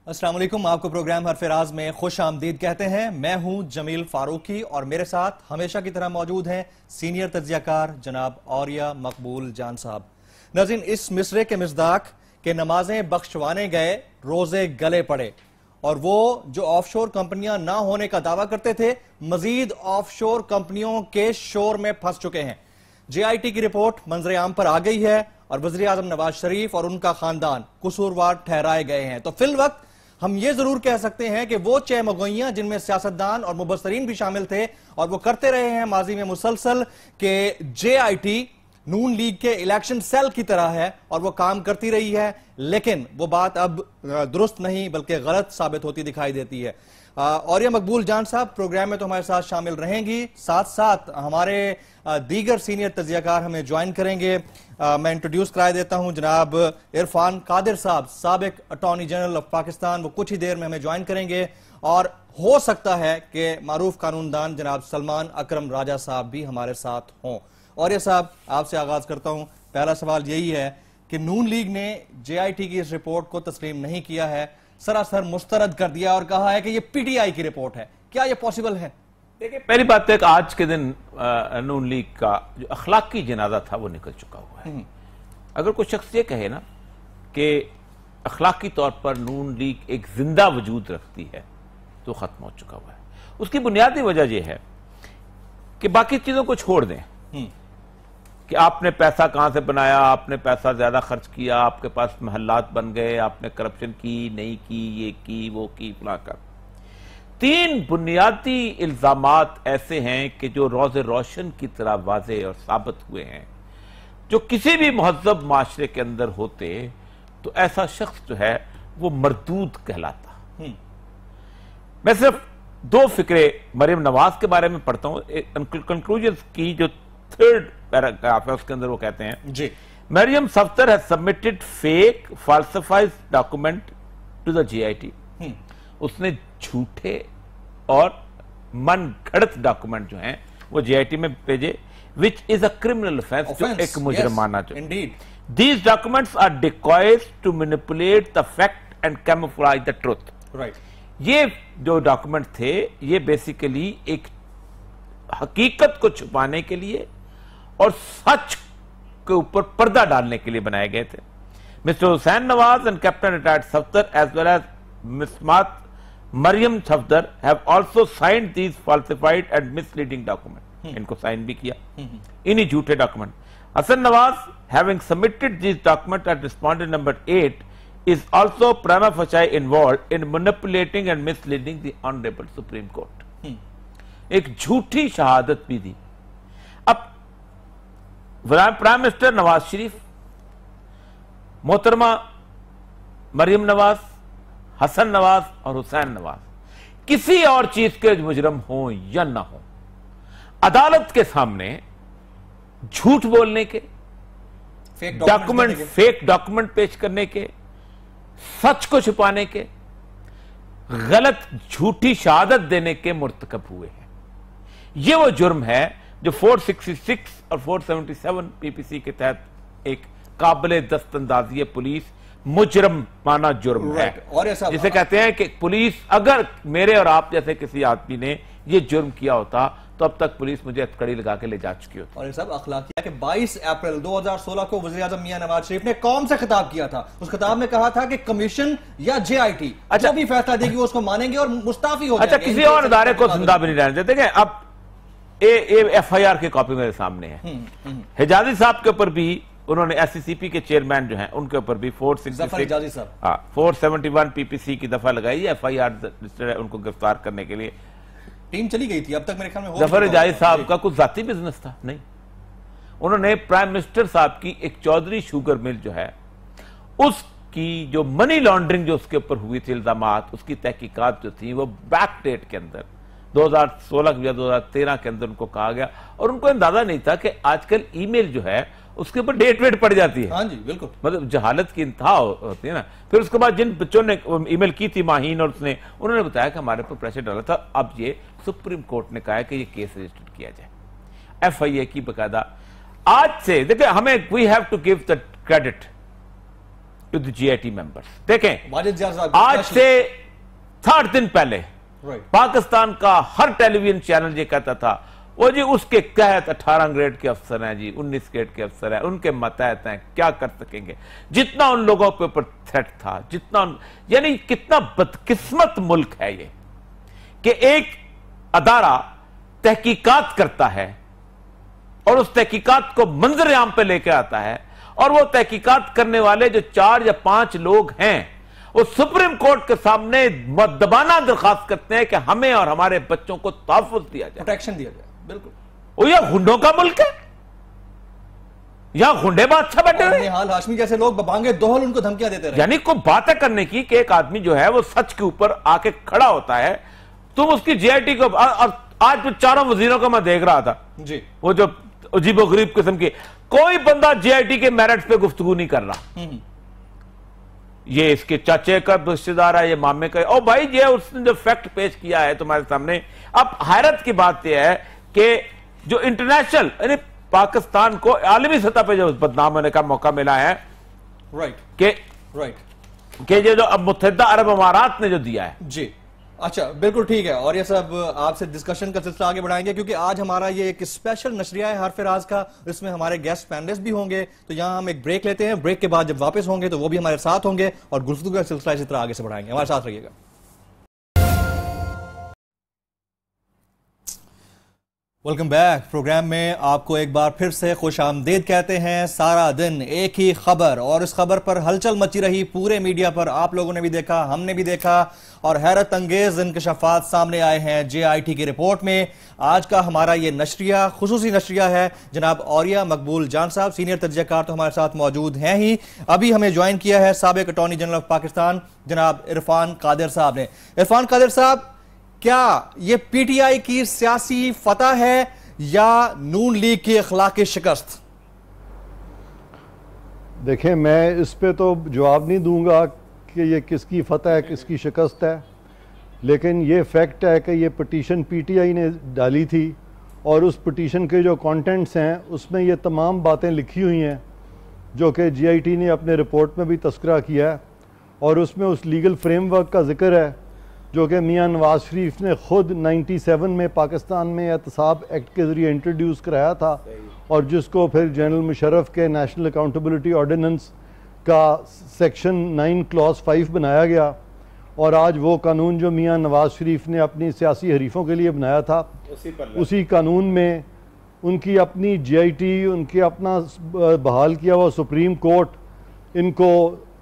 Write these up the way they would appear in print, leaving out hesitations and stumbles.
अस्सलाम वालेकुम। आपको प्रोग्राम हरफराज में खुश आमदीद कहते हैं। मैं हूं जमील फारूकी और मेरे साथ हमेशा की तरह मौजूद हैं सीनियर तज्जियाकार जनाब औरिया मकबूल जान साहब। नाज़रीन, इस मिसरे के मिज़दाक के नमाजें बख्शवाने गए, रोजे गले पड़े और वो जो ऑफशोर कंपनियां ना होने का दावा करते थे, मजीद ऑफशोर कंपनियों के शोर में फंस चुके हैं। JIT की रिपोर्ट मंजर आम पर आ गई है और वज़ीर आज़म नवाज शरीफ और उनका खानदान कसूरवार ठहराए गए हैं। तो फिल वक्त हम ये जरूर कह सकते हैं कि वो चहमगोइयां जिनमें सियासतदान और मुबस्सरीन भी शामिल थे और वो करते रहे हैं माजी में मुसलसल के JIT नून लीग के इलेक्शन सेल की तरह है और वो काम करती रही है, लेकिन वो बात अब दुरुस्त नहीं बल्कि गलत साबित होती दिखाई देती है। औरिया मकबूल जान साहब प्रोग्राम में तो हमारे साथ शामिल रहेंगी, साथ साथ हमारे दीगर सीनियर तज्जियाकार हमें ज्वाइन करेंगे। मैं इंट्रोड्यूस करा देता हूं जनाब इरफान कादिर साहब, साबिक अटॉर्नी जनरल ऑफ पाकिस्तान, वो कुछ ही देर में हमें ज्वाइन करेंगे और हो सकता है कि मारूफ कानूनदान जनाब सलमान अकरम राजा साहब भी हमारे साथ हों। औरिया साहब, आपसे आगाज करता हूं। पहला सवाल यही है कि नून लीग ने JIT की इस रिपोर्ट को तस्लीम नहीं किया है, सरासर मुस्तरद कर दिया और कहा है कि यह PTI की रिपोर्ट है। क्या यह पॉसिबल है? देखिए, पहली बात तो आज के दिन नून लीग का जो अखलाकी जनाजा था वो निकल चुका हुआ है। अगर कोई शख्स ये कहे ना कि अखलाकी तौर पर नून लीग एक जिंदा वजूद रखती है तो खत्म हो चुका हुआ है। उसकी बुनियादी वजह यह है कि बाकी चीजों को छोड़ दें कि आपने पैसा कहां से बनाया, आपने पैसा ज्यादा खर्च किया, आपके पास महल्लात बन गए, आपने करप्शन की नहीं की, ये की वो की फला कर। 3 बुनियादी इल्जामात ऐसे हैं कि जो रोज़े रोशन की तरह वाज़ेह और साबित हुए हैं, जो किसी भी महज़्ज़ब माशरे के अंदर होते तो ऐसा शख्स जो है वो मरदूद कहलाता। मैं सिर्फ 2 फिक्रे मरियम नवाज के बारे में पढ़ता हूं। कंक्लूजन की जो 3rd पैराग्राफ है उसके अंदर वो कहते हैं जी, Maryam Safdar has submitted fake falsified document to the JIT। उसने झूठे और मन घड़त डॉक्यूमेंट जो हैं वो JIT में भेजे, which is a criminal offence, जो एक मुजरमाना जो। These documents are decoys to manipulate the fact and camouflage the truth. Right, ये जो डॉक्यूमेंट थे ये बेसिकली एक हकीकत को छुपाने के लिए और सच के ऊपर पर्दा डालने के लिए बनाए गए थे। Mister Hussain Nawaz and captain retired Safdar as well as मिस्मात Maryam Safdar have also signed these falsified and misleading document. इनको साइन भी किया इन्हीं झूठे document. Hassan Nawaz having submitted these document at respondent number 8 is also prima facie involved in manipulating and misleading the honorable Supreme Court। एक झूठी शहादत भी दी। अब प्राइम मिनिस्टर नवाज शरीफ, मोहतरमा मरियम नवाज, हसन नवाज और हुसैन नवाज किसी और चीज के मुजरम हो या ना हो, अदालत के सामने झूठ बोलने के, फेक डॉक्यूमेंट पेश करने के, सच को छुपाने के, गलत झूठी शहादत देने के मुर्तकब हुए हैं। यह वो जुर्म है जो 466 और 477 PPC के तहत एक काबिल दस्तंदाजी पुलिस मुजरमाना जुर्म है, जिसे कहते हैं कि पुलिस, अगर मेरे और आप जैसे किसी आदमी ने यह जुर्म किया होता तो अब तक पुलिस मुझे हथकड़ी लगा के ले जा चुकी होती। और ये सब अखलाकिया के 22 अप्रैल 2016 को वज़ीर आज़म मियां नवाज शरीफ ने कौम से खिताब किया था। उस खिताब में कहा था कि कमीशन या JIT अच्छा भी फैसला देगी वो उसको मानेंगे और मुस्ताफी हो जाएंगे। अच्छा, किसी और इदारे को जिंदा भी नहीं रहने देते। अब FIR की कॉपी मेरे सामने है। हिजाजी साहब के ऊपर भी उन्होंने SCCP के चेयरमैन जो हैं उनके ऊपर भी 471 PPC की दफा लगाई है, FIR उनको गिरफ्तार करने के लिए टीम चली गई थी। अब तक मेरे ख्याल में जफर हिजाजी साहब का कुछ जाती बिजनेस था नहीं। उन्होंने प्राइम मिनिस्टर साहब की एक चौधरी शुगर मिल जो है उसकी जो मनी लॉन्ड्रिंग जो उसके ऊपर हुई थी इल्जामात, उसकी तहकीकात जो थी वो बैक डेट के अंदर 2016 या 2013 के अंदर उनको कहा गया और उनको अंदाजा नहीं था कि आजकल ईमेल जो है उसके ऊपर डेट वेट पड़ जाती है। हाँ जी, बिल्कुल, मतलब जहालत की इंतहा होती है ना। फिर उसके बाद जिन बच्चों ने ईमेल की थी माहीन और उसने, उन्होंने बताया कि हमारे ऊपर प्रेशर डाला था। अब ये सुप्रीम कोर्ट ने कहा है कि ये केस रजिस्टर किया जाए। FIA की बकायदा आज से देखिए, हमें we have to give the credit to the GIT members. देखें, वाजिद ज़िया साहब, आज से 3 दिन पहले Right. पाकिस्तान का हर टेलीविजन चैनल ये कहता था वो जी उसके तहत 18 ग्रेड के अफसर हैं जी, 19 ग्रेड के अफसर हैं, उनके मतहत हैं, क्या कर सकेंगे। जितना उन लोगों के ऊपर थ्रेट था, जितना यानी कितना बदकिस्मत मुल्क है ये कि एक अदारा तहकीकात करता है और उस तहकीकात को मंजर आम पे लेके आता है, और वो तहकीकात करने वाले जो 4 या 5 लोग हैं वो सुप्रीम कोर्ट के सामने दबाना दरखास्त करते हैं कि हमें और हमारे बच्चों को तहफ़्फ़ुज़ दिया जाए, प्रोटेक्शन दिया जाए। बिल्कुल, वो यह गुंडों का मुल्क है, यहां गुंडे बादशाह बैठे हुए। निहाल हाशमी जैसे लोग बबांगे दोहल उनको धमकियां देते रहे। यानी कोई बात है करने की कि एक आदमी जो है वो सच के ऊपर आके खड़ा होता है, तुम उसकी GIT को, और आज तो 4 वजीरों को मैं देख रहा था जी, वो जो अजीबो गरीब किस्म की, कोई बंदा GIT के मेरिट्स पे गुफ्तगू नहीं कर रहा। ये इसके चाचे का रिश्तेदार है, ये मामे का, ओ भाई ये उसने जो फैक्ट पेश किया है तुम्हारे सामने। अब हैरत की बात यह है कि जो इंटरनेशनल यानी पाकिस्तान को आलमी सतह पे जो बदनाम होने का मौका मिला है, कि ये जो अब मुत्तहिदा अरब अमारात ने जो दिया है जी। अच्छा, बिल्कुल ठीक है। और ये सब आपसे डिस्कशन का सिलसिला आगे बढ़ाएंगे क्योंकि आज हमारा ये एक स्पेशल नशरिया है हरफ राज का, इसमें हमारे गेस्ट पैनलिस्ट भी होंगे। तो यहां हम एक ब्रेक लेते हैं, ब्रेक के बाद जब वापस होंगे तो वो भी हमारे साथ होंगे और गुफ्तगू का सिलसिला इसी तरह आगे से बढ़ाएंगे। हमारे साथ रहिएगा। Welcome back. प्रोग्राम में आपको एक बार फिर से खुश आमदीद कहते हैं। सारा दिन एक ही खबर, और इस खबर पर हलचल मची रही पूरे मीडिया पर, आप लोगों ने भी देखा, हमने भी देखा, और हैरत अंगेज इंकशाफात सामने आए हैं JIT की रिपोर्ट में। आज का हमारा ये नशरिया खुसूसी नशरिया है। जनाब औरिया मकबूल जान साहब, सीनियर तज्जियाकार, तो हमारे साथ मौजूद हैं ही। अभी हमें ज्वाइन किया है साबिक अटॉर्नी जनरल ऑफ पाकिस्तान जनाब इरफान कादिर साहब ने। इरफान कादिर साहब, क्या ये PTI की सियासी फतह है या नून लीग की अखलाकी शिकस्त? देखें, मैं इस पे तो जवाब नहीं दूंगा कि ये किसकी फतह है, किसकी शिकस्त है, लेकिन ये फैक्ट है कि ये पटिशन PTI ने डाली थी और उस पटिशन के जो कंटेंट्स हैं उसमें ये तमाम बातें लिखी हुई हैं जो कि GIT ने अपने रिपोर्ट में भी तस्करा किया है, और उसमें उस लीगल फ्रेमवर्क का जिक्र है जो कि मियाँ नवाज शरीफ ने ख़ुद 97 में पाकिस्तान में एहतसाब एक्ट के ज़रिए इंट्रोड्यूस कराया था, और जिसको फिर जनरल मुशर्रफ के नेशनल अकाउंटेबिलिटी ऑर्डिनेंस का सेक्शन 9 क्लॉज 5 बनाया गया। और आज वो कानून जो मियाँ नवाज शरीफ ने अपनी सियासी हरीफों के लिए बनाया था, उसी कानून में उनकी अपनी GIT, उनके अपना बहाल किया हुआ सुप्रीम कोर्ट इनको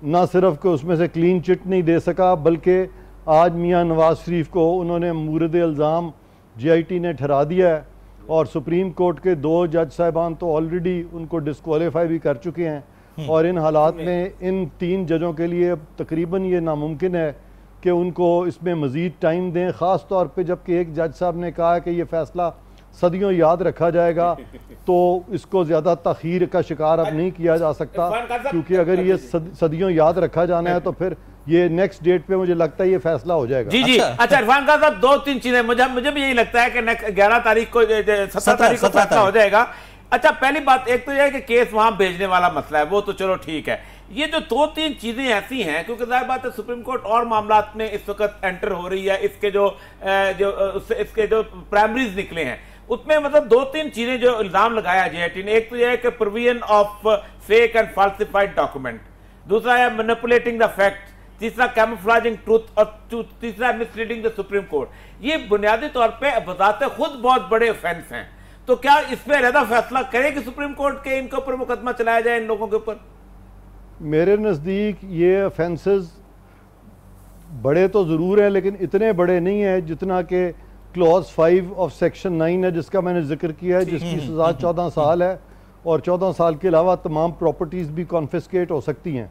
ना सिर्फ कि उसमें से क्लीन चिट नहीं दे सका, बल्कि आज मियाँ नवाज शरीफ को उन्होंने मूरद इल्ज़ाम GIT ने ठहरा दिया है, और सुप्रीम कोर्ट के 2 जज साहिबान तो ऑलरेडी उनको डिस्क्वालीफाई भी कर चुके हैं। और इन हालात में इन 3 जजों के लिए तकरीबन ये नामुमकिन है कि उनको इसमें मज़ीद टाइम दें, ख़ास तौर पे जबकि एक जज साहब ने कहा है कि ये फ़ैसला सदियों याद रखा जाएगा, तो इसको ज़्यादा तख़ीर का शिकार अब नहीं किया जा सकता, क्योंकि अगर ये सदियों याद रखा जाना है तो फिर ये नेक्स्ट डेट पे मुझे लगता है ये फैसला हो जाएगा। जी जी। अच्छा इरफान खान साहब, 2-3 चीजें मुझे भी यही लगता है कि 11 तारीख को 17 तारीख को फैसला हो जाएगा। अच्छा, पहली बात एक तो यह है कि केस वहां भेजने वाला मसला है, वो तो चलो ठीक है। ये जो 2-3 चीजें ऐसी हैं, क्योंकि जाहिर बात है सुप्रीम कोर्ट और मामलात में इस वक्त एंटर हो रही है, इसके जो प्राइमरीज निकले हैं उसमें मतलब 2-3 चीजें जो इल्जाम लगाया GIT ने, एक तो यह है कि provision of fake and falsified document, दूसरा है मैनिपुलेटिंग द फैक्ट, तीसरा कैमोफ्लेजिंग ट्रूथ, और तीसरा मिसलीडिंग द सुप्रीम कोर्ट। ये बुनियादी तौर पे बजाते खुद बहुत बड़े ऑफेंस हैं। तो क्या इस पे अलहदा फैसला करेगी सुप्रीम कोर्ट के इनके ऊपर मुकदमा चलाया जाए इन लोगों के ऊपर? मेरे नज़दीक ये ऑफेंसेस बड़े तो ज़रूर हैं, लेकिन इतने बड़े नहीं हैं जितना कि क्लॉज 5 ऑफ सेक्शन 9 है, जिसका मैंने जिक्र किया है, जिसकी सजा 14 साल है, और 14 साल के अलावा तमाम प्रॉपर्टीज भी कॉन्फिस्केट हो सकती हैं।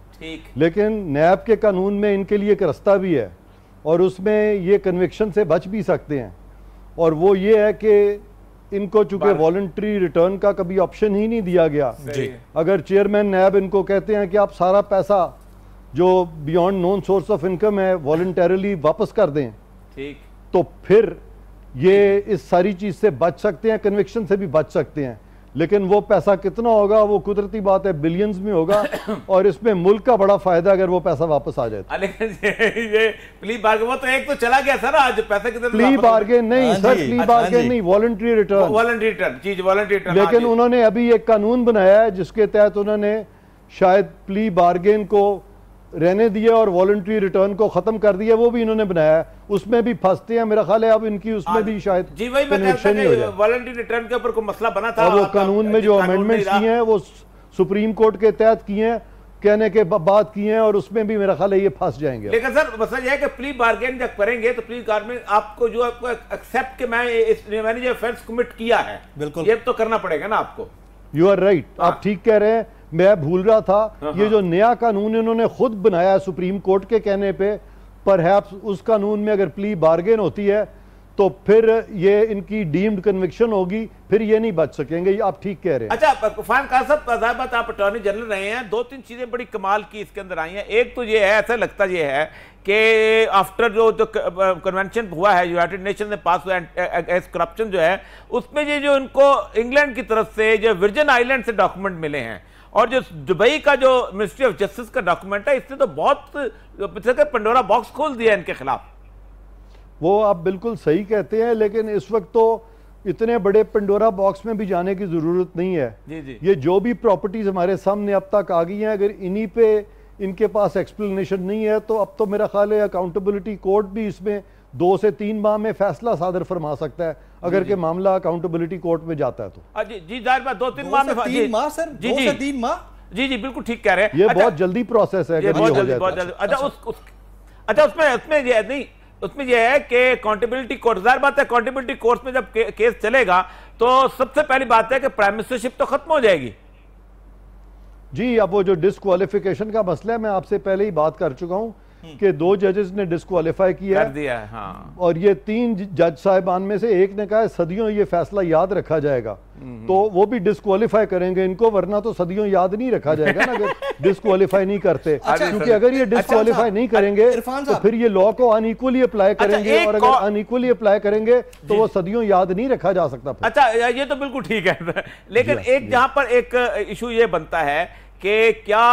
लेकिन नैब के कानून में इनके लिए एक रास्ता भी है, और उसमें ये कन्विक्शन से बच भी सकते हैं, और वो ये है कि इनको चूंकि वॉलंटरी रिटर्न का कभी ऑप्शन ही नहीं दिया गया। अगर चेयरमैन नैब इनको कहते हैं कि आप सारा पैसा जो beyond known source of income है वॉलंटरली वापस कर दें, तो फिर ये इस सारी चीज से बच सकते हैं, कन्विक्शन से भी बच सकते हैं। लेकिन वो पैसा कितना होगा वो कुदरती बात है, बिलियंस में होगा और इसमें मुल्क का बड़ा फायदा अगर वो पैसा वापस आ जाए। लेकिन ये प्ली बार्गेन, वो तो एक तो चला गया सर, आज पैसा कितने प्ली बार्गेन नहीं सर, प्ली बार्गेन नहीं, वॉलंटरी रिटर्न, वॉलंटरी रिटर्न, चीज वॉलंटरी रिटर्न। लेकिन उन्होंने अभी एक कानून बनाया है जिसके तहत उन्होंने शायद प्ली बार्गेन को रहने दिया और वॉलंटरी रिटर्न को खत्म कर दिया, वो भी इन्होंने बनाया है, उसमें भी फंसते हैं मेरा ख्याल है अब इनकी उसमें भी शायद जी वही मैं कहता हूं, वॉलंटरी रिटर्न के ऊपर कोई मसला बना था और वो कानून में जो अमेंडमेंट्स किए हैं वो सुप्रीम कोर्ट के तहत किए हैं, कहने के बाद किए हैं और उसमें भी मेरा ख्याल है ये फंस जाएंगे। लेकिन सर मसला यह है कि प्ली बार्गेन जब करेंगे तो प्ली बार्गेन आपको जो आपको एक्सेप्ट कि मैंने जो ऑफेंस कमिट किया है बिल्कुल ये तो करना पड़ेगा ना आपको। यू आर राइट, आप ठीक कह रहे हैं, मैं भूल रहा था ये जो नया कानून इन्होंने खुद बनाया है सुप्रीम कोर्ट के कहने पे, परहैप्स उस कानून में अगर प्ली बार्गेन होती है तो फिर ये इनकी डीम्ड कन्विक्शन होगी, फिर ये नहीं बच सकेंगे, आप ठीक कह रहे हैं। अच्छा फरहान खान साहब, बात आप अटॉर्नी जनरल रहे हैं, दो तीन चीजें बड़ी कमाल की इसके अंदर आई हैं। एक तो ये है, ऐसा लगता ये है कि आफ्टर जो कन्वेंशन हुआ है यूनाइटेड नेशन में पास हुआ एगेंस्ट करप्शन जो है, उसमें ये जो इनको इंग्लैंड की तरफ से जो वर्जिन आइलैंड से डॉक्यूमेंट मिले हैं और जो दुबई का जो मिनिस्ट्री ऑफ जस्टिस का डॉक्यूमेंट है, इसने तो बहुत पंडोरा बॉक्स खोल दिया इनके खिलाफ। वो आप बिल्कुल सही कहते हैं, लेकिन इस वक्त तो इतने बड़े पंडोरा बॉक्स में भी जाने की जरूरत नहीं है। जी। ये जो भी प्रॉपर्टीज हमारे सामने अब तक आ गई हैं, अगर इन्हीं पे इनके पास एक्सप्लेनेशन नहीं है तो अब तो मेरा ख्याल है अकाउंटेबिलिटी कोर्ट भी इसमें 2 से 3 माह में फैसला सादर फरमा सकता है अगर के मामला अकाउंटेबिलिटी कोर्ट में जाता है तो। जी जाहिर बात 2-3 माह में, 3 माह सर, 2 से 3 माह, जी बिल्कुल ठीक कह रहे हैं। ये बहुत जल्दी प्रोसेस है, बहुत जल्दी। अच्छा उसमें यह है कि अकाउंटेबिलिटी कोर्ट, जाहिर बात है अकाउंटेबिलिटी कोर्ट में जब केस चलेगा तो सबसे पहली बात है कि प्राइम मिनिस्टरशिप तो खत्म हो जाएगी। जी, अब वो जो डिस्क्वालिफिकेशन का मसला है, मैं आपसे पहले ही बात कर चुका हूं कि 2 जजेस ने डिस्क्वालीफाई किया कर दिया है, हाँ। और ये 3 जज साहिबान में से एक ने कहा है सदियों ये फैसला याद रखा जाएगा, तो वो भी डिस्क्वालीफाई करेंगे इनको, वरना तो सदियों याद नहीं रखा जाएगा ना अगर डिस्क्वालीफाई नहीं करते। क्योंकि अगर ये डिस्क्वालीफाई नहीं करेंगे तो फिर ये लॉ को अनइक्वली अप्लाई करेंगे और अगर अनइक्वली अप्लाई करेंगे तो वो सदियों याद नहीं रखा जा सकता। अच्छा ये तो बिल्कुल ठीक है, लेकिन एक जहां पर एक इशू ये बनता है कि क्या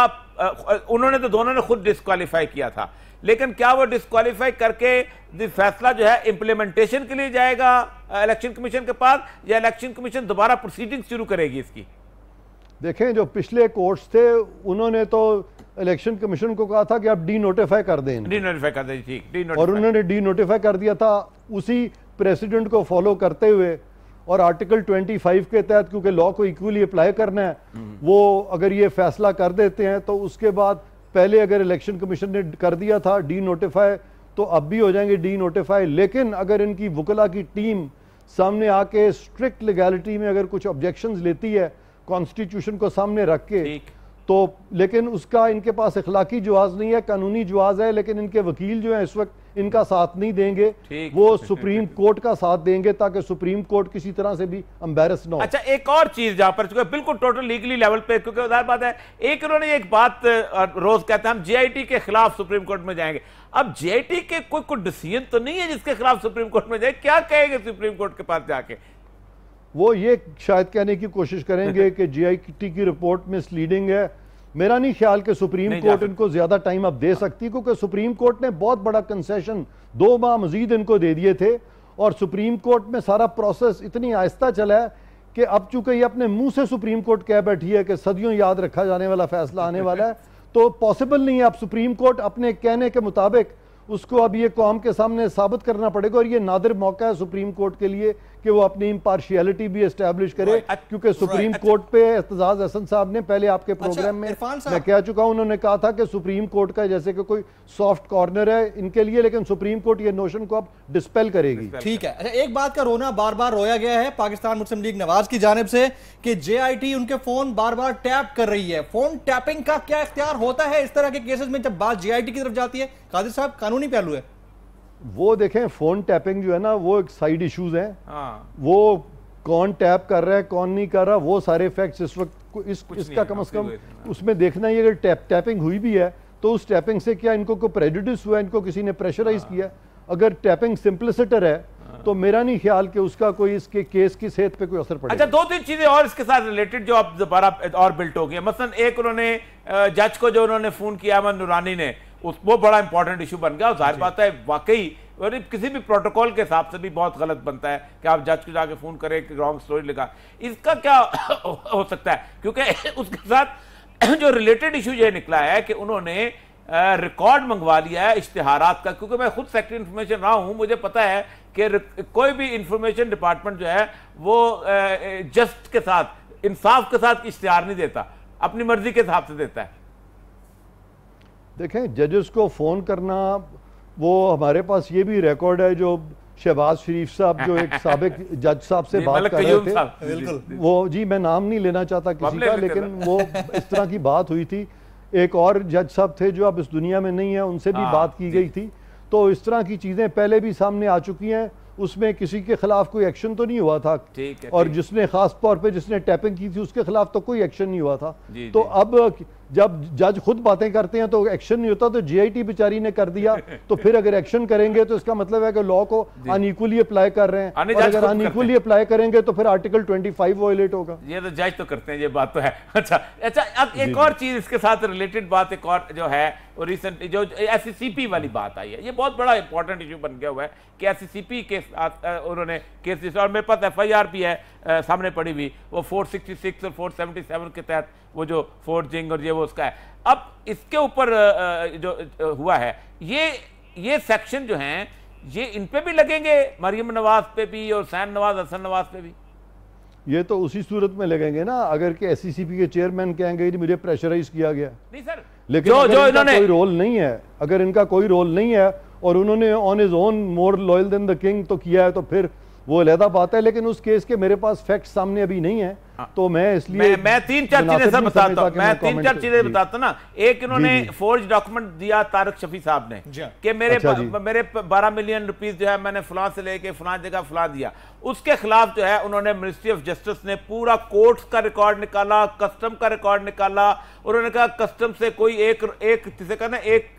उन्होंने तो दोनों ने खुद डिस्क्वालीफाई किया था, लेकिन क्या वो डिस्क्वालीफाई करके फैसला जो है इंप्लीमेंटेशन के लिए जाएगा इलेक्शन कमीशन के पास, या इलेक्शन कमीशन दोबारा प्रोसीडिंग शुरू करेगी इसकी? देखें, जो पिछले कोर्ट्स थे उन्होंने तो इलेक्शन कमीशन को कहा था कि आप डी नोटिफाई कर दें, ठीक, और उन्होंने डी नोटिफाई कर दिया था उसी प्रेसिडेंट को फॉलो करते हुए, और आर्टिकल 25 के तहत क्योंकि लॉ को इक्वली अप्लाई करना है, वो अगर ये फैसला कर देते हैं तो उसके बाद पहले अगर इलेक्शन कमीशन ने कर दिया था डी नोटिफाई तो अब भी हो जाएंगे डी नोटिफाई। लेकिन अगर इनकी वकला की टीम सामने आके स्ट्रिक्ट लीगैलिटी में अगर कुछ ऑब्जेक्शंस लेती है कॉन्स्टिट्यूशन को सामने रख के, तो लेकिन उसका इनके पास इखलाकी जवाज नहीं है, कानूनी जवाज है, लेकिन इनके वकील जो है इस वक्त इनका साथ नहीं देंगे, वो सुप्रीम कोर्ट का साथ देंगे ताकि सुप्रीम कोर्ट किसी तरह से भी एम्बैरस ना हो। अच्छा एक और चीज जहां पर बिल्कुल टोटल लीगली लेवल पे, क्योंकि जाहिर बात है एक उन्होंने एक बात रोज कहते हैं हम जेआईटी के खिलाफ सुप्रीम कोर्ट में जाएंगे। अब जेआईटी के कोई डिसीजन तो नहीं है जिसके खिलाफ सुप्रीम कोर्ट में जाए, क्या कहेंगे सुप्रीम कोर्ट के पास जाके? वो ये शायद कहने की कोशिश करेंगे कि जेआईटी की रिपोर्ट मिसलीडिंग है। मेरा नहीं ख्याल कि सुप्रीम कोर्ट इनको ज्यादा टाइम अब दे सकती, क्योंकि सुप्रीम कोर्ट ने बहुत बड़ा कंसेशन 2 माह मजीद इनको दे दिए थे, और सुप्रीम कोर्ट में सारा प्रोसेस इतनी आहिस्ता चला है कि अब चूंकि ये अपने मुंह से सुप्रीम कोर्ट कह बैठी है कि सदियों याद रखा जाने वाला फैसला आने वाला है, तो पॉसिबल नहीं है। अब सुप्रीम कोर्ट अपने कहने के मुताबिक उसको अब ये कौम के सामने साबित करना पड़ेगा, और ये नादिर मौका है सुप्रीम कोर्ट के लिए कि वो अपनी इम्पार्शियलिटी भी एस्टैब्लिश करे, क्योंकि सुप्रीम कोर्ट पे एहतजाज हसन साहब ने पहले आपके प्रोग्राम में मैं कह चुका हूं, उन्होंने कहा था कि सुप्रीम कोर्ट का जैसे कि कोई सॉफ्ट कॉर्नर है इनके लिए, लेकिन सुप्रीम कोर्ट ये नोशन को अब डिस्पेल करेगी। ठीक है। अच्छा एक बात का रोना बार बार रोया गया है पाकिस्तान मुस्लिम लीग नवाज की जानिब से कि जेआईटी उनके फोन बार बार टैप कर रही है। फोन टैपिंग का क्या इख्तियार होता है इस तरह के केसेस में जब बात जेआईटी की तरफ जाती है? कादिर साहब, कानूनी पहलू है वो देखें, फोन टैपिंग जो है ना वो एक साइड इश्यूज हैं, वो कौन टैप कर रहा है कौन नहीं कर रहा, वो सारे फैक्ट्स इस वक्त इसका कम से कम उसमें देखना ही, अगर टैपिंग हुई भी है तो उस टैपिंग से क्या इनको कोई प्रेजुडिस हुआ है, इनको किसी ने प्रेशराइज किया। अगर टैपिंग सिंप्लिसिटर है तो मेरा नहीं ख्याल कि उसका कोई इसके केस की सेहत पे कोई असर पड़ेगा। अच्छा, दो तीन चीजें और इसके साथ रिलेटेड जो अब दोबारा और बिल्ट हो गई। मसलन एक, उन्होंने जज को जो उन्होंने फोन किया अहमद नूरानी ने, वो बड़ा इंपॉर्टेंट इशू बन गया। और जाहिर बात है वाकई किसी भी प्रोटोकॉल के हिसाब से भी बहुत गलत बनता है कि आप जज को जाके फोन करें कि रॉन्ग स्टोरी लिखा। इसका क्या हो सकता है, क्योंकि उसके साथ जो रिलेटेड इशू ये निकला है कि उन्होंने रिकॉर्ड मंगवा लिया है इश्तिहारात का। क्योंकि मैं खुद सेक्रेटरी इंफॉर्मेशन रहा हूं, मुझे पता है कि कोई भी इंफॉर्मेशन डिपार्टमेंट जो है वो जस्ट के साथ, इंसाफ के साथ इश्तिहार नहीं देता, अपनी मर्जी के हिसाब से देता है। देखें, जजेस को फोन करना, वो हमारे पास ये भी रिकॉर्ड है, जो शहबाज शरीफ साहब जो एक साबिक जज साहब से बात कर रहे थे, वो जी मैं नाम नहीं लेना चाहता किसी का, लेकिन वो इस तरह की बात हुई थी। एक और जज साहब थे जो अब इस दुनिया में नहीं है, उनसे भी बात की गई थी। तो इस तरह की चीजें पहले भी सामने आ चुकी हैं, उसमें किसी के खिलाफ कोई एक्शन तो नहीं हुआ था। और जिसने खास तौर पे जिसने टैपिंग की थी उसके खिलाफ तो कोई एक्शन नहीं हुआ था। तो अब जब जज खुद बातें करते हैं तो एक्शन नहीं होता, तो जीआईटी बेचारी ने कर दिया। तो फिर अगर एक्शन करेंगे तो इसका मतलब है कि लॉ को अनइक्वली अप्लाई कर रहे हैं, और अगर अनइक्वली अप्लाई करेंगे तो फिर आर्टिकल 25 वायलेट होगा। ये तो जज तो करते हैं, ये बात तो है। अच्छा, अब एक और चीज इसके साथ रिलेटेड बात, एक और जो है वो रिसेंट जो एससीसीपी वाली बात आई है, ये बहुत बड़ा इंपॉर्टेंट इशू बन गया हुआ है कि एससीसीपी के साथ उन्होंने केस, और मेरे पास एफआईआर भी है सामने पड़ी हुई, वो 466 और 477 के तहत वो जो फोर्जिंग और ये वो उसका है। अब इसके ऊपर जो हुआ है, ये सेक्शन जो हैं ये इन पे भी लगेंगे, मरियम नवाज पे भी और हुसैन नवाज, हसन नवाज पे भी। ये तो उसी सूरत में लगेंगे ना अगर के एससीसीपी के चेयरमैन कहेंगे मुझे प्रेशराइज किया गया। नहीं सर, लेकिन जो इन्होंने कोई रोल नहीं है, अगर इनका कोई रोल नहीं है और उन्होंने on his own more loyal than the king तो किया है, तो फिर वो अलहदा बात है। लेकिन उस केस के मेरे पास फैक्ट सामने अभी नहीं है, तो मैं इसलिए मैं तीन चार चीजें सर बताता हूं, मैं तीन चार चीजें बताता ना। एक, इन्होंने फोर्ज डॉक्यूमेंट दिया तारिक शफी साहब ने कि मेरे 12 मिलियन रुपीस जो है मैंने फलां से लेके फलां जगह फलां दिया। उसके खिलाफ जो है उन्होंने मिनिस्ट्री ऑफ जस्टिस ने पूरा कोर्ट्स का रिकॉर्ड निकाला, कस्टम का रिकॉर्ड निकाला। उन्होंने कहा कस्टम से कोई एक किसी का ना एक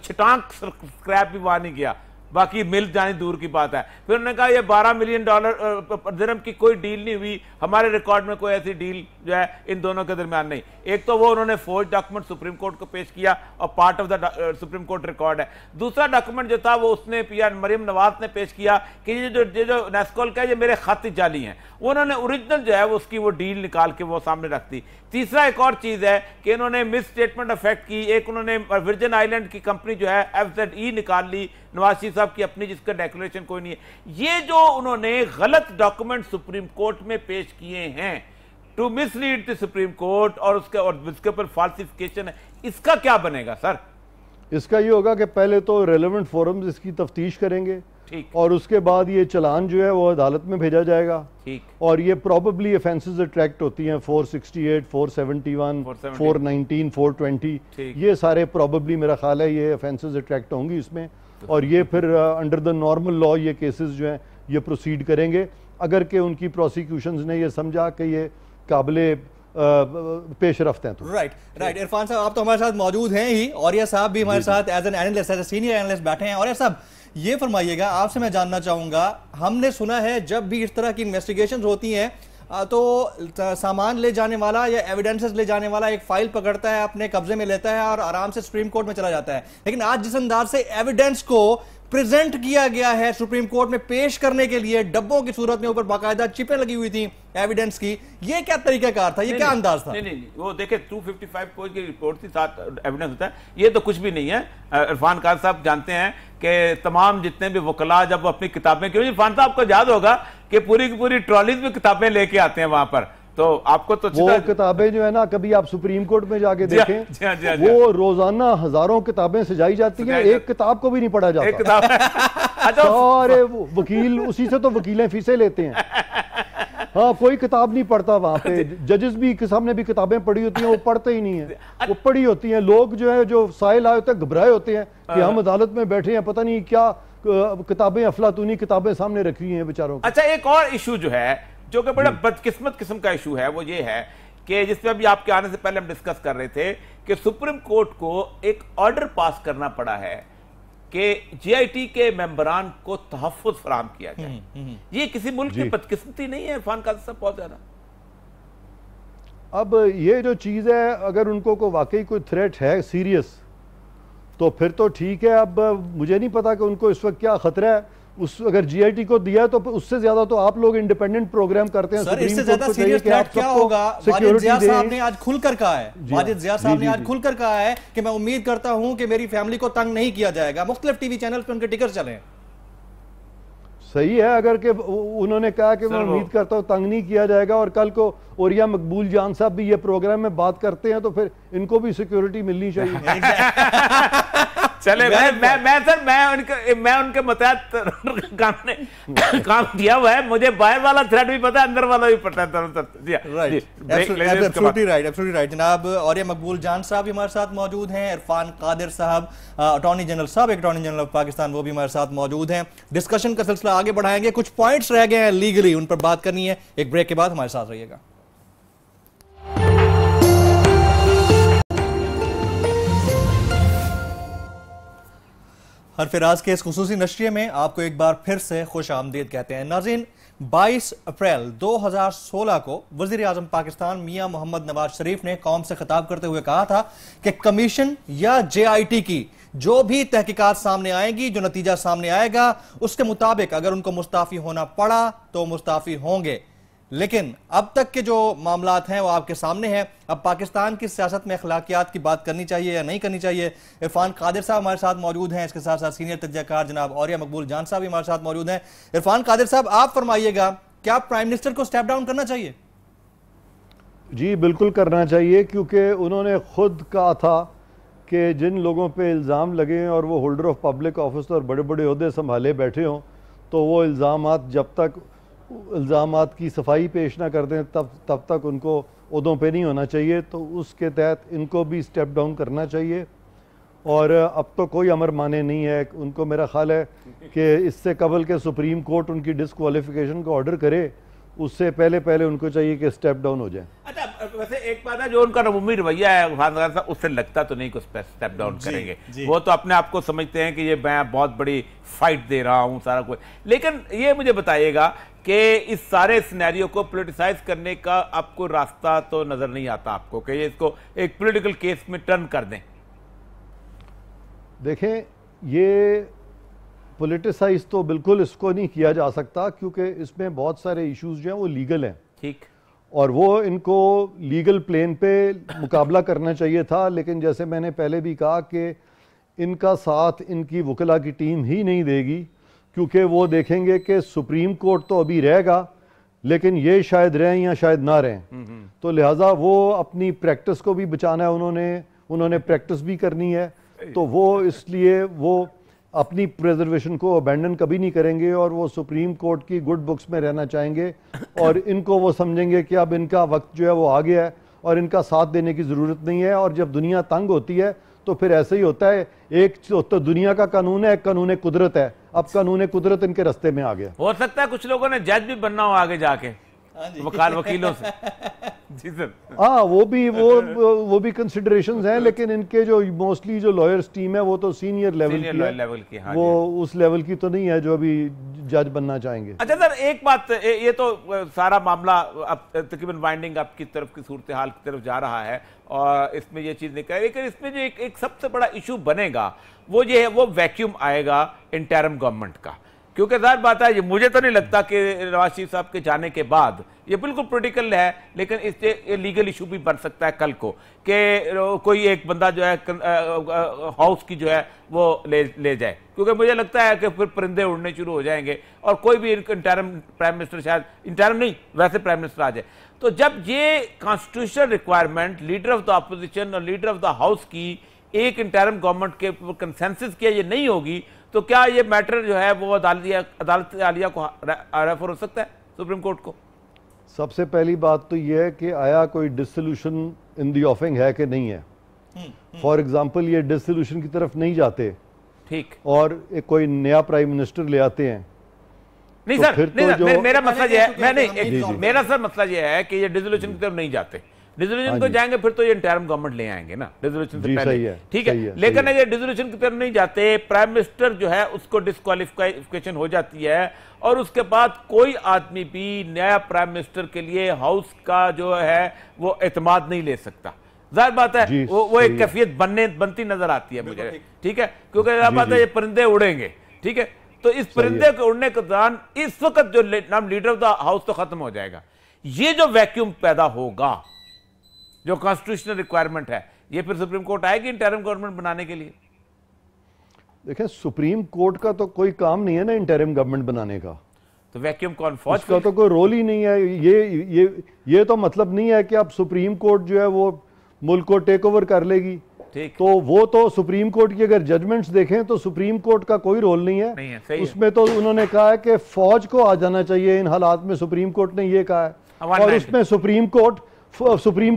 छिटांक स्क्रैप भी वहां नहीं गया, बाकी मिल जाने दूर की बात है। फिर उन्होंने कहा ये 12 मिलियन डॉलर दिरहम की कोई डील नहीं हुई, हमारे रिकॉर्ड में कोई ऐसी डील जो है इन दोनों के दरमियान नहीं। एक तो वो उन्होंने फोर्ज डॉक्यूमेंट सुप्रीम कोर्ट को पेश किया और part of the supreme court record है। दूसरा डॉक्यूमेंट जो था वो उसने पीआर मरियम नवाज ने पेश किया कि ये जो नेस्कॉल का ये मेरे खत जाली हैं, उन्होंने ओरिजिनल जो है वो उसकी वो डील निकाल के वो सामने रख दी। तीसरा एक और चीज है कि इन्होंने मिस स्टेटमेंट ऑफ फैक्ट की। एक, उन्होंने वर्जिन आइलैंड की कंपनी जो है FZE निकाल ली नवाज शरीफ साहब की अपनी, जिसका डेक्लेरेशन कोई नहीं है। ये जो उन्होंने गलत डॉक्यूमेंट सुप्रीम कोर्ट में पेश किए हैं to mislead the supreme court और उसके ऊपर फॉल्सिफिकेशन है, इसका क्या बनेगा सर? इसका ये होगा कि पहले तो रेलेवेंट फोरम्स इसकी तफ्तीश करेंगे, और उसके बाद ये चलान जो है वो अदालत में भेजा जाएगा। और ये प्रॉबेबली ऑफेंसेस अट्रैक्ट होती हैं 468, 471, 419, 420, ये सारे प्रॉबेबली मेरा ख्याल है ये ऑफेंसेस अट्रैक्ट होंगी इसमें। और ये फिर अंडर द नॉर्मल लॉ ये केसेस जो हैं ये प्रोसीड करेंगे, अगर के उनकी प्रोसिक्यूशंस ने ये समझा कि ये काबिले पेशरफ्त हैं। तो राइट इरफान साहब, आप तो हमारे साथ मौजूद हैं ही, और ये साहब भी हमारे साथ as an analyst, as a senior analyst बैठे हैं। और ये साहब ये फरमाइएगा, आपसे मैं जानना चाहूंगा, हमने सुना है जब भी इस तरह की इन्वेस्टिगेशंस होती हैं तो सामान ले जाने वाला या एविडेंसेस ले जाने वाला एक फाइल पकड़ता है, अपने कब्जे में लेता है और आराम से सुप्रीम कोर्ट में चला जाता है। लेकिन आज जिस अंदाज से एविडेंस को प्रेजेंट किया गया है सुप्रीम कोर्ट में पेश करने के लिए, डब्बों की सूरत में ऊपर बाकायदा चिपें लगी हुई थी एविडेंस की, ये क्या तरीकाकार था, ये क्या अंदाज था? नहीं, वो देखे 255 पेज की रिपोर्ट थी, साथ एविडेंस होता है, ये तो कुछ भी नहीं है। इरफान खान साहब जानते हैं कि तमाम जितने भी वकला जब अपनी किताबें, क्योंकि इरफान साहब आपको याद होगा कि पूरी की पूरी ट्रॉलीज में किताबें लेके आते हैं वहां पर, तो आपको तो वो किताबें जो है ना, कभी आप सुप्रीम कोर्ट में जाके देखें, वो रोजाना हजारों किताबें सजाई जाती हैं, एक किताब को भी नहीं पढ़ा जाता। सारे वकील उसी से तो वकीलें फीसें लेते हैं। हाँ, कोई किताब नहीं पढ़ता वहां पे। जजेस भी के सामने भी किताबें पढ़ी होती हैं, वो पढ़ते ही नहीं है, वो पढ़ी होती हैं। लोग जो है जो साइल आए होते हैं घबराए होते हैं कि हम अदालत में बैठे हैं, पता नहीं क्या किताबें, अफलातूनी किताबें सामने रखी हैं बेचारों। अच्छा, एक और इशू जो है जो कि बड़ा बदकिस्मत किस्म का इशू है, वो ये है कि जिसमें अभी आपके आने से पहले हम डिस्कस कर रहे थे कि सुप्रीम कोर्ट को एक ऑर्डर पास करना पड़ा है कि जीआईटी के मेंबरान को तहफ़्फ़ुज़ फराहम किया जाए। ये किसी मुल्क की बदकिस्मती नहीं है इरफान कादिर साहब? बहुत ज्यादा। अब ये जो चीज़ है, अगर उनको को वाकई कोई थ्रेट है सीरियस, तो फिर तो ठीक है। अब मुझे नहीं पता कि उनको इस वक्त क्या खतरा है। उस अगर जीआईटी को दिया तो उससे ज्यादा तो आप लोग इंडिपेंडेंट प्रोग्राम करते हैं। सर, इससे ज्यादा सीरियस थ्रेट क्या होगा? वाजिद जिया साहब ने आज खुलकर कहा है, वाजिद जिया साहब ने आज खुलकर कहा है कि मैं उम्मीद करता हूं कि मेरी फैमिली को तंग नहीं किया जाएगा। मुख्तलिफ टीवी चैनल पे उनके टिकर चले। सही है, अगर के उन्होंने कहा कि मैं उम्मीद करता हूं तंग नहीं किया जाएगा, और कल को औरिया मकबूल जान साहब भी ये प्रोग्राम में बात करते हैं, तो फिर इनको भी सिक्योरिटी मिलनी चाहिए। चले मैं उनके मुताबिक काम किया हुआ है। मुझे बाहर वाला थ्रेट भी पता है, अंदर वाला भी पता है। एब्सोल्युटली राइट जनाब। औरिया मकबूल जान साहब भी हमारे साथ मौजूद हैं, इरफान कादिर साहब अटॉर्नी जनरल साहब, अटॉर्नी जनरल ऑफ पाकिस्तान, वो भी हमारे साथ मौजूद हैं। डिस्कशन का सिलसिला आगे बढ़ाएंगे। कुछ पॉइंट्स रह गए हैं लीगली, उन पर बात करनी है। एक ब्रेक के बाद हमारे साथ रहिएगा। हरफराज के इस खुसूसी नशरिये में आपको एक बार फिर से खुश आमदीद कहते हैं। नाज़रीन, 22 अप्रैल 2016 को वज़ीर आज़म पाकिस्तान मियां मोहम्मद नवाज शरीफ ने कौम से खिताब करते हुए कहा था कि कमीशन या जेआईटी की जो भी तहकीकात सामने आएगी, जो नतीजा सामने आएगा, उसके मुताबिक अगर उनको मुस्ताफी होना पड़ा तो मुस्ताफी होंगे। लेकिन अब तक के जो मामलात हैं वो आपके सामने हैं। अब पाकिस्तान की सियासत में अखलाकियात की बात करनी चाहिए या नहीं करनी चाहिए। इरफान कादिर साहब हमारे साथ मौजूद हैं, इसके साथ साथ सीनियर तज्ज़ियाकार जनाब औरिया मकबूल जान साहब भी हमारे साथ मौजूद हैं। इरफान कादिर साहब, आप फरमाइएगा, क्या प्राइम मिनिस्टर को स्टेप डाउन करना चाहिए? जी बिल्कुल करना चाहिए, क्योंकि उन्होंने खुद कहा था कि जिन लोगों पर इल्ज़ाम लगे और वो होल्डर ऑफ पब्लिक ऑफिस और बड़े बड़े ओहदे संभाले बैठे हों, तो वो इल्ज़ामात जब तक इल्ज़ामात की सफाई पेश ना कर दें तब तक उनको ओहदों पे नहीं होना चाहिए। तो उसके तहत इनको भी स्टेप डाउन करना चाहिए। और अब तो कोई अमर माने नहीं है उनको। मेरा ख्याल है कि इससे कबल के सुप्रीम कोर्ट उनकी डिस्क्वालिफिकेशन का ऑर्डर करे, उससे पहले उनको चाहिए कि स्टेप डाउन हो जाए। अच्छा, वैसे एक बात है, जो उनका रमूमी रवैया है उससे लगता तो नहीं कि स्टेप डाउन करेंगे। वो तो अपने आप को समझते हैं कि ये मैं बहुत बड़ी फाइट दे रहा हूं सारा कुछ। लेकिन ये मुझे बताइएगा कि इस सारे सिनेरियो को पॉलिटिसाइज करने का आपको रास्ता तो नजर नहीं आता आपको कि ये इसको एक पॉलिटिकल केस में टर्न कर दें? देखें, ये पॉलिटिसाइज तो बिल्कुल इसको नहीं किया जा सकता, क्योंकि इसमें बहुत सारे इश्यूज जो हैं वो लीगल हैं। ठीक, और वो इनको लीगल प्लेन पे मुकाबला करना चाहिए था। लेकिन जैसे मैंने पहले भी कहा कि इनका साथ इनकी वकला की टीम ही नहीं देगी, क्योंकि वो देखेंगे कि सुप्रीम कोर्ट तो अभी रहेगा, लेकिन ये शायद रहें या शायद ना रहें। तो लिहाजा वो अपनी प्रैक्टिस को भी बचाना है, उन्होंने प्रैक्टिस भी करनी है। तो वो इसलिए वो अपनी प्रिजर्वेशन को अबैंडन कभी नहीं करेंगे, और वो सुप्रीम कोर्ट की गुड बुक्स में रहना चाहेंगे। और इनको वो समझेंगे कि अब इनका वक्त जो है वो आ गया है और इनका साथ देने की ज़रूरत नहीं है। और जब दुनिया तंग होती है तो फिर ऐसे ही होता है। एक तो दुनिया का कानून है, एक कानून कुदरत है। अब कानून कुदरत इनके रास्ते में आ गया। हो सकता है कुछ लोगों ने जज भी बनना हो आगे जाके, वकीलों से। जी सर। हाँ, वो भी कंसिडरेशंस हैं, लेकिन इनके जो मोस्टली जो लॉयर्स टीम है वो तो सीनियर लेवल की है। वो उस लेवल की तो नहीं है जो अभी जज बनना चाहेंगे। अच्छा सर, एक बात, ये तो सारा मामला अब तकरीबन वाइंडिंग अप की तरफ की सूरत हाल की तरफ जा रहा है और इसमें ये चीज निकल, लेकिन इसमें जो एक सबसे बड़ा इशू बनेगा वो ये है, वो वैक्यूम आएगा इंटरिम गवर्नमेंट का। क्योंकि ज़ाहिर बात है, मुझे तो नहीं लगता कि नवाज शरीफ साहब के जाने के बाद, ये बिल्कुल पॉलिटिकल है, लेकिन इससे ये लीगल इशू भी बन सकता है कल को कि कोई एक बंदा जो है हाउस की जो है वो ले जाए। क्योंकि मुझे लगता है कि फिर परिंदे उड़ने शुरू हो जाएंगे और कोई भी इंटरिम प्राइम मिनिस्टर, शायद इंटरिम नहीं वैसे प्राइम मिनिस्टर आ जाए। तो जब ये constitutional requirement leader of the opposition और लीडर ऑफ द हाउस की एक इंटरिम गवर्नमेंट के कंसेंसस किया ये नहीं होगी, तो क्या ये मैटर जो है वो अदालत आलिया को रेफर हो सकता है सुप्रीम कोर्ट को? सबसे पहली बात तो ये है कि आया कोई डिसोल्यूशन इन दी ऑफिंग है कि नहीं है। फॉर एग्जांपल, ये डिसोल्यूशन की तरफ नहीं जाते, ठीक, और एक कोई नया प्राइम मिनिस्टर ले आते हैं। नहीं सर, मेरा मसला ये है, मेरा सर मसला ये है कि ये डिसोल्यूशन की तरफ नहीं जाते। डिसोल्यूशन को जाएंगे फिर तो ये इंटरिम गवर्नमेंट ले आएंगे ना डिसोल्यूशन से पहले, ठीक है। लेकिन अगर डिसोल्यूशन की तरफ नहीं जाते, प्राइम मिनिस्टर जो है उसको डिस्क्वालिफिकेशन हो जाती है और उसके बाद कोई आदमी भी नया प्राइम मिनिस्टर के लिए हाउस का जो है वो एतमाद नहीं ले सकता। जाहिर बात है वो एक कैफियत बनती नजर आती है मुझे, ठीक है, क्योंकि जाहिर बात है ये परिंदे उड़ेंगे, ठीक है। तो इस परिंदे के उड़ने के दौरान इस वक्त जो नाम लीडर ऑफ द हाउस तो खत्म हो जाएगा। ये जो वैक्यूम पैदा होगा, जो कॉन्स्टिट्यूशनल रिक्वायरमेंट है, ये फिर सुप्रीम कोर्ट आएगी इंटरिम गवर्नमेंट बनाने के लिए। देखिए सुप्रीम कोर्ट का तो कोई काम नहीं है ना इंटरिम गवर्नमेंट बनाने का, तो वैक्यूम कौन, फौज का तो कोई रोल ही नहीं है। ये तो मतलब नहीं है कि अब सुप्रीम कोर्ट जो है वो मुल्क को टेक ओवर कर लेगी। तो वो तो सुप्रीम कोर्ट की अगर जजमेंट्स देखें तो सुप्रीम कोर्ट का कोई रोल नहीं है, उसमें तो उन्होंने कहा है कि फौज को आ जाना चाहिए इन हालात में, सुप्रीम कोर्ट ने ये कहा है। और उसमें सुप्रीम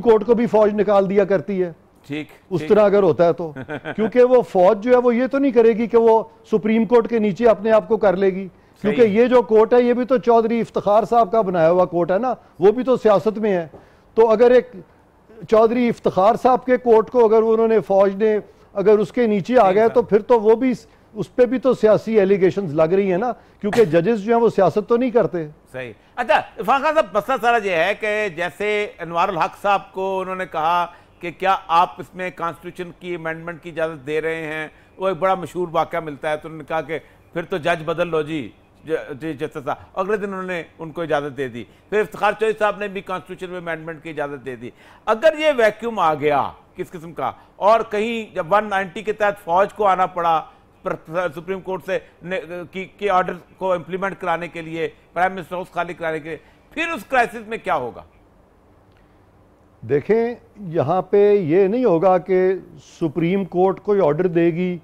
कोर्ट को भी फौज निकाल दिया करती है, ठीक, उस तरह अगर होता है तो क्योंकि वो फौज जो है वो ये तो नहीं करेगी कि वो सुप्रीम कोर्ट के नीचे अपने आप को कर लेगी, क्योंकि ये जो कोर्ट है ये भी तो चौधरी इफ्तिखार साहब का बनाया हुआ कोर्ट है ना, वो भी तो सियासत में है। तो अगर एक चौधरी इफ्तिखार साहब के कोर्ट को अगर उन्होंने फौज ने अगर उसके नीचे आ गया तो फिर तो वो भी उस पर भी तो सियासी एलिगेशंस लग रही है ना, क्योंकि जजेस जो हैं वो सियासत तो नहीं करते। सही। अच्छा इरफान खान साहब, मसला सारा ये है कि जैसे अनवारुल हक साहब को उन्होंने कहा कि क्या आप इसमें कॉन्स्टिट्यूशन की अमेंडमेंट की इजाज़त दे रहे हैं, वो एक बड़ा मशहूर वाक़या मिलता है, तो उन्होंने कहा कि फिर तो जज बदल लो जी जस्टिस साहब, अगले दिन उन्होंने उनको इजाज़त दे दी। फिर इफ्तिखार चौधरी साहब ने भी कॉन्स्टिट्यूशन में अमेंडमेंट की इजाज़त दे दी। अगर ये वैक्यूम आ गया किस किस्म का, और कहीं जब 190 के तहत फौज को आना पड़ा सुप्रीम कोर्ट से की ऑर्डर को इम्प्लीमेंट कराने के लिए, प्राइम मिनिस्टर हाउस खाली कराने के लिए, फिर उस क्राइसिस में क्या होगा? देखें यहाँ पे ये नहीं होगा कि सुप्रीम कोर्ट कोई ऑर्डर देगी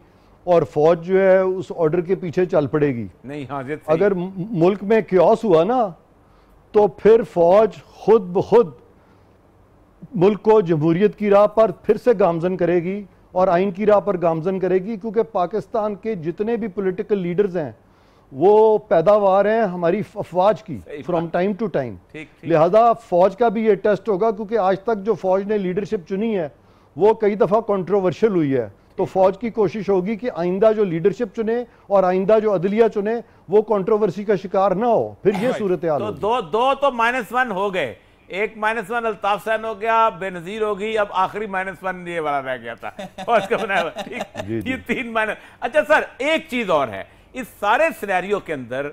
और फौज जो है उस ऑर्डर के पीछे चल पड़ेगी। नहीं, हाँ, अगर मुल्क में क्योस हुआ ना तो फिर फौज खुद ब खुद मुल्क को जमहूरियत की राह पर फिर से गामजन करेगी और आइन की राह पर गामजन करेगी, क्योंकि पाकिस्तान के जितने भी पॉलिटिकल लीडर्स हैं वो पैदावार हैं हमारी अफवाज की फ्रॉम टाइम टू टाइम। लिहाजा फौज का भी ये टेस्ट होगा, क्योंकि आज तक जो फौज ने लीडरशिप चुनी है वो कई दफ़ा कंट्रोवर्शियल हुई है। तो फौज की कोशिश होगी कि आइंदा जो लीडरशिप चुने और आइंदा जो अदलिया चुने वो कंट्रोवर्सी का शिकार ना हो, फिर ये सूरत हाल तो दो तो -1 हो गए, एक -1 अल्ताफ सैन हो गया, बेनजीर होगी, अब आखिरी -1 ये वाला रह गया था फौज का बनाया हुआ, ठीक। ये 3 माइनस। अच्छा सर, एक चीज और है, इस सारे सिनेरियो के अंदर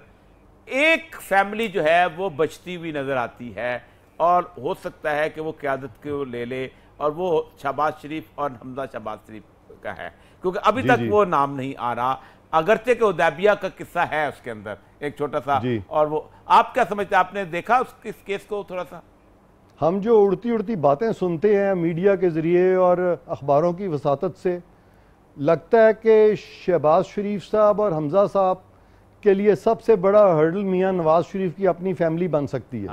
एक फैमिली जो है वो बचती हुई नजर आती है और हो सकता है कि वो क़यादत को ले ले, और वो शहबाज शरीफ और हमजा शहबाज शरीफ का है, क्योंकि अभी तक वो नाम नहीं आ रहा, अगरचे के उदैबिया का किस्सा है उसके अंदर एक छोटा सा। और वो आप क्या समझते हैं, आपने देखा इस केस को थोड़ा सा? हम जो उड़ती उड़ती बातें सुनते हैं मीडिया के जरिए और अखबारों की वसातत से, लगता है कि शहबाज शरीफ साहब और हमजा साहब के लिए सबसे बड़ा हर्डल मियां नवाज शरीफ की अपनी फैमिली बन सकती है।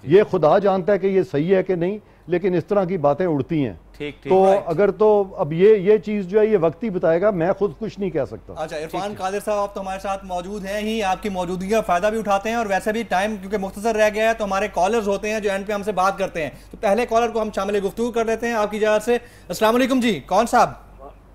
ये खुदा जानता है कि ये सही है कि नहीं, लेकिन इस तरह की बातें उड़ती हैं। तो अगर तो अब ये चीज जो है ये वक्त ही बताएगा, मैं खुद कुछ नहीं कह सकता। अच्छा इरफान कादिर साहब, आप तो हमारे साथ मौजूद हैं ही, आपकी मौजूदगी का फायदा भी उठाते हैं, और वैसे भी टाइम क्योंकि मुख्तसर रह गया है तो हमारे कॉलर्स होते हैं जो एंड पे हमसे बात करते हैं, तो पहले कॉलर को हम शामिल गुफ्तगू कर देते हैं आपकी इजाजत से। अस्सलाम वालेकुम जी, कौन साहब?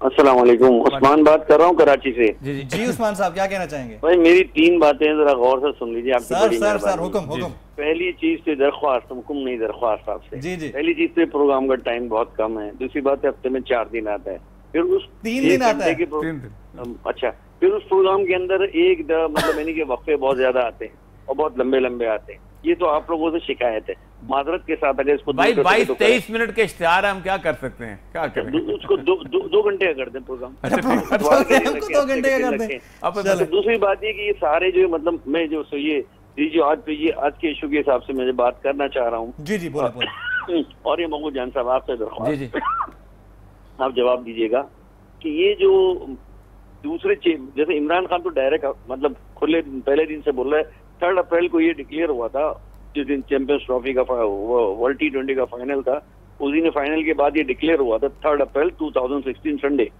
अस्सलाम वालेकुम, उस्मान बात कर रहा हूँ कराची से। जी उस्मान साहब, क्या कहना चाहेंगे? भाई मेरी 3 बातें जरा गौर से सुन लीजिए। आपकी सर हुक्म। पहली चीज तो दरख्वास्त, हुक्म नहीं दरख्वास्त आपसे। जी। पहली चीज तो प्रोग्राम का टाइम बहुत कम है। दूसरी बात है हफ्ते में 4 दिन आता है, फिर उस 3 दिन आता है। अच्छा, फिर उस प्रोग्राम के अंदर एक मतलब यानी कि वक्फे बहुत ज्यादा आते हैं और बहुत लंबे लंबे आते हैं। ये तो आप लोगों से शिकायत है, माजरत के साथ। अगर इसको 22-23 मिनट के इश्तिहार है, हम क्या कर सकते हैं? क्या करें? उसको 2 घंटे का कर दें प्रोग्राम। 2 घंटे का कर दें। दूसरी बात ये कि ये सारे जो मतलब मैं जो आज के इशू के हिसाब से मैं बात करना चाह रहा हूँ। जी बोले। और ये महमूद जान साहब आपसे दरख्वास्त, आप जवाब दीजिएगा कि ये जो दूसरे जैसे इमरान खान तो डायरेक्ट मतलब खुले पहले दिन से बोल रहा है, 3 अप्रैल को ये डिक्लेयर हुआ था जिस दिन चैंपियंस ट्रॉफी का वर्ल्ड T20 का फाइनल था, उस दिन फाइनल के बाद ये डिक्लेयर हुआ था 3 अप्रैल 2016 संडे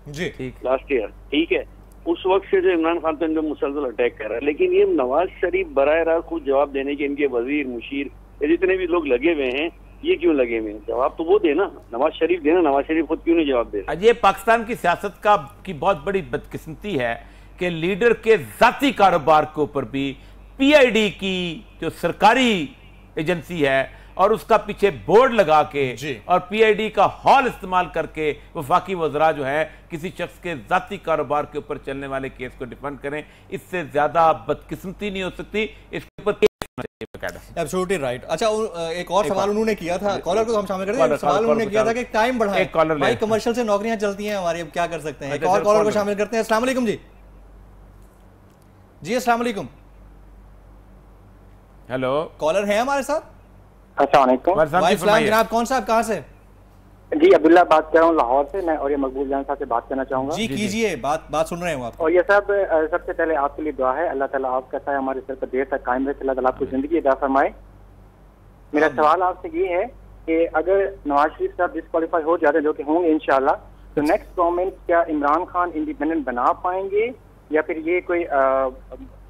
लास्ट ईयर, ठीक है। उस वक्त से जो इमरान खान पे मुसलसल अटैक कर रहा है, लेकिन ये नवाज शरीफ बराह रास्त खुद जवाब देने के इनके वजीर मुशीर ये जितने भी लोग लगे हुए हैं, ये क्यों लगे में? जवाब तो वो देना, नवाज शरीफ देना, नवाज शरीफ खुद क्यों नहीं जवाब दे रहे? ये पाकिस्तान की सियासत की बहुत बड़ी बदकिस्मती है कि लीडर के जाती कारोबार के ऊपर भी पीआईडी की जो सरकारी एजेंसी है और उसका पीछे बोर्ड लगा के और पीआईडी का हॉल इस्तेमाल करके वफाकी वज़रा जो है किसी शख्स के जाती कारोबार के ऊपर चलने वाले केस को डिफेंड करें, इससे ज्यादा बदकिस्मती नहीं हो सकती। इसके ऊपर एब्सोल्युटली राइट। अच्छा, एक और सवाल उन्होंने किया था, कॉलर को हम शामिल करें। सवाल उन्होंने किया था कि टाइम बढ़ाएं, भाई कमर्शियल से नौकरियां चलती हैं हमारी, अब क्या कर सकते हैं। एक और कॉलर को शामिल करते हैं। अस्सलाम वालेकुम जी। जी अस्सलाम वालेकुम। हेलो, कॉलर है हमारे साथ। अस्सलाम वालेकुम। वालेकुम जनाब, कौन साहब, कहाँ से? जी अब्दुल्ला बात कर रहा हूँ लाहौर से। मैं और ये मकबूल जान साहब से बात करना चाहूंगा। जी कीजिए, बात सुन रहे हैं आप। और ये साहब, सबसे पहले आपके लिए दुआ है, अल्लाह ताला आपका साया हमारे सर पर देर तक कायम रहे, अल्लाह ताला आपको जिंदगी अता फरमाए। मेरा सवाल आपसे ये है कि अगर नवाज शरीफ साहब डिस्क्वालीफाई हो जाते हैं, जो कि होंगे इंशाल्लाह, तो नेक्स्ट गवर्नमेंट क्या इमरान खान इंडिपेंडेंट बना पाएंगे या फिर ये कोई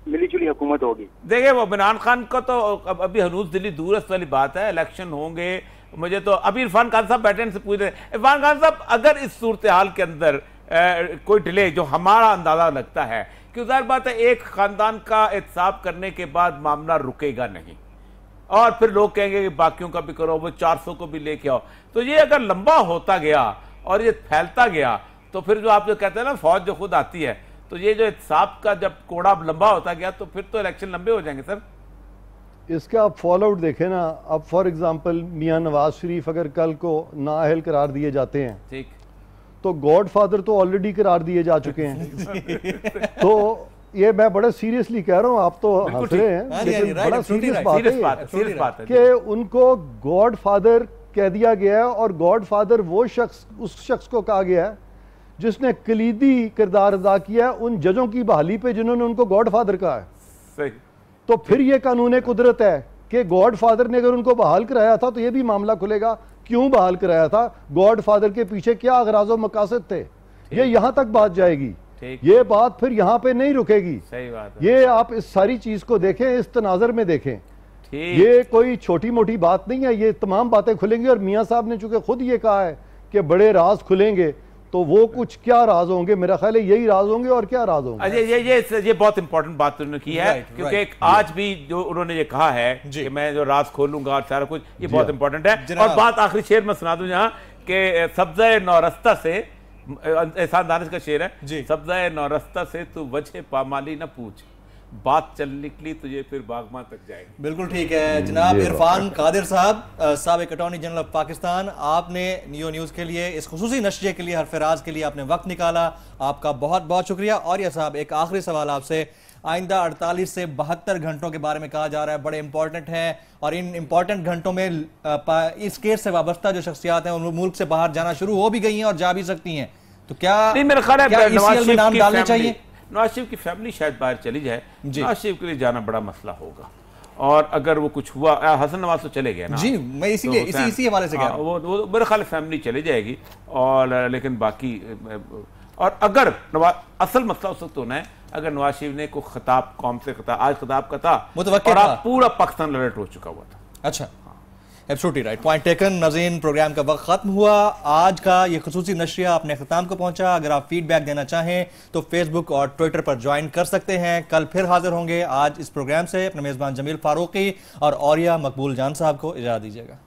मिली जुली हुकूमत होगी? देखिए, वो इमरान खान का तो अभी हनूज दिल्ली दूरस्त वाली बात है, इलेक्शन होंगे। मुझे तो अभी इरफान खान साहब बैठे से पूछ रहे हैं, इरफान खान साहब अगर इस सूरत हाल के अंदर कोई डिले, जो हमारा अंदाजा लगता है कि जाहिर बात है एक खानदान का एहतसाब करने के बाद मामला रुकेगा नहीं और फिर लोग कहेंगे कि बाकियों का भी करो, वो 400 को भी लेके आओ, तो ये अगर लंबा होता गया और ये फैलता गया तो फिर जो आप जो कहते हैं ना फौज जो खुद आती है, तो ये जो एहतसाब का जब कोड़ा लंबा होता गया तो फिर तो इलेक्शन लंबे हो जाएंगे सर। इसका आप फॉल आउट देखें ना। अब फॉर एग्जांपल मियां नवाज शरीफ अगर कल को नाअहल करार दिए जाते हैं, ठीक, तो गॉड फादर तो ऑलरेडी करार दिए जा चुके हैं। तो ये मैं बड़ा सीरियसली कह रहा हूँ, आप तो हंस रहे हैं, लेकिन बड़ा सीरियस बात है कि उनको गॉड फादर कह दिया गया है। और गॉड फादर वो शख्स, उस शख्स को कहा गया है जिसने कलीदी किरदार अदा किया है उन जजों की बहाली पे जिन्होंने उनको गॉड फादर कहा है। सही। तो फिर ये कानून कुदरत है कि गॉड फादर ने अगर उनको बहाल कराया था तो ये भी मामला खुलेगा, क्यों बहाल कराया था, गॉड फादर के पीछे क्या अगराज और मकासद थे, ये यहां तक बात जाएगी। ये बात फिर यहां पे नहीं रुकेगी। सही बात है। ये आप इस सारी चीज को देखें, इस तनाजर में देखें, ये कोई छोटी मोटी बात नहीं है, ये तमाम बातें खुलेंगी। और मियां साहब ने चूंकि खुद ये कहा है कि बड़े राज खुलेंगे, तो वो कुछ क्या राज होंगे, मेरा ख्याल है यही राज होंगे और क्या राज होंगे। ये बहुत इंपॉर्टेंट बात उन्होंने की है, क्योंकि आज भी जो उन्होंने ये कहा है कि मैं जो राज खोलूंगा और सारा कुछ, ये बहुत इंपॉर्टेंट है। और बात आखिरी शेर में सुना दूं यहाँ कि सब्ज़े नौरस्ता से, एहसान दानिश का शेर है, सब्ज़े नौरस्ता से तू वजह पामाली न पूछ, बात चल निकली तुझे फिर बागमा तक जाएगी। बिल्कुल ठीक है जनाब इरफान कादिर साहब, साबिक अटॉर्नी जनरल ऑफ पाकिस्तान, आपने नियो न्यूज़ के लिए, इस खुसूसी नशरिये के लिए, हरफराज के लिए आपने वक्त निकाला, आपका बहुत बहुत शुक्रिया। और यह साहब, एक आखिरी सवाल आपसे, आइंदा 48 से 72 घंटों के बारे में कहा जा रहा है, बड़े इंपॉर्टेंट हैं, और इन इंपॉर्टेंट घंटों में इस केस से वाबस्ता जो शख्सियात हैं उन मुल्क से बाहर जाना शुरू हो भी गई हैं और जा भी सकती हैं, तो क्या ECL में नाम डालने चाहिए? नवाज शरीफ की फैमिली शायद बाहर चली जाए, नवाज शरीफ के लिए जाना बड़ा मसला होगा। और अगर वो कुछ हुआ, हसन नवाज तो चले गए ना जी, मैं इसीलिए इसी हवाले से कह रहा हूं, वो मेरे ख्याल फैमिली चली जाएगी। और लेकिन बाकी, और अगर असल मसला उस वक्त होना है अगर नवाज शरीफ ने कोई खिताब कौम से आज खिताब का था और पूरा पाकिस्तान अलर्ट हो चुका हुआ था। अच्छा, एब्सोल्युटली राइट, पॉइंट टेकन। नाज़रीन, प्रोग्राम का वक्त खत्म हुआ, आज का ये खुसूसी नशरिया अपने ख्ताम को पहुंचा। अगर आप फीडबैक देना चाहें तो फेसबुक और ट्विटर पर ज्वाइन कर सकते हैं। कल फिर हाजिर होंगे। आज इस प्रोग्राम से अपने मेज़बान जमील फारूकी और औरिया मकबूल जान साहब को इजाज़त दीजिएगा।